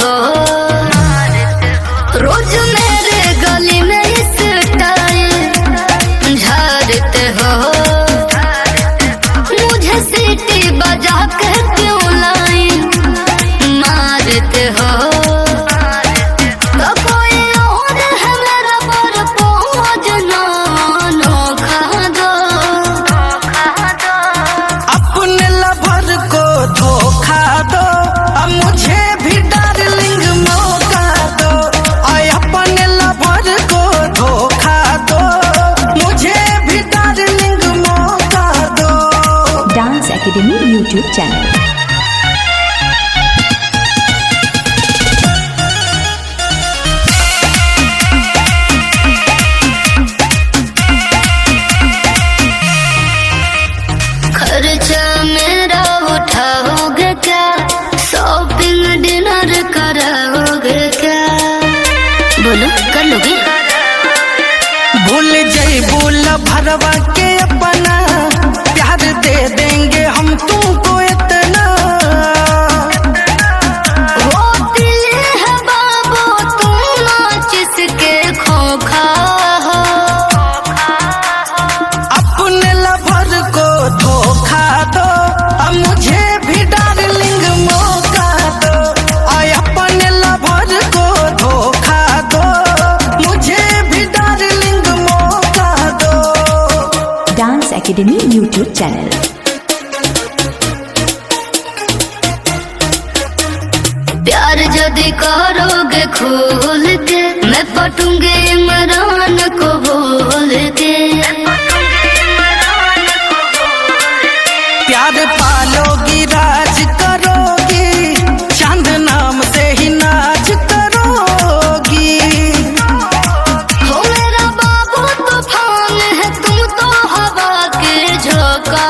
हो रोज मेरे गली में इस टाइम झाड़ते हो मुझे सीटी बजा के क्यों लाइन मारते हो तो कोई और है मेरा पर पहुँच ना खा दो अपने लवर को धोखा दो अब मुझे भी डार्लिंग मौका दो और अपने लवर को धोखा दो मुझे भी डार्लिंग मौका दो। Dance academy YouTube channel. खर्चा मेरा उठाओगे क्या शॉपिंग डिनर कराओगे क्या बोलो कर लोगे भूल जइबू भरवा के अपना प्यार दे देंगे हम तुमको इतना वो दिल है बाबू तुम जिसके खोखा हो अपने लवर को धोखा दो अब मुझे भी डार्लिंग मौका दो और अपने लवर को धोखा दो मुझे भी डार्लिंग मौका दो। Dance academy YouTube channel. प्यार यदि करोगे खोल के मैं पटूंगे इमरान को बोल के प्यार पालोगी राज करोगी चांद नाम से ही नाच करोगी हो मेरा बाबू तूफान है तुम तो हवा के झोंका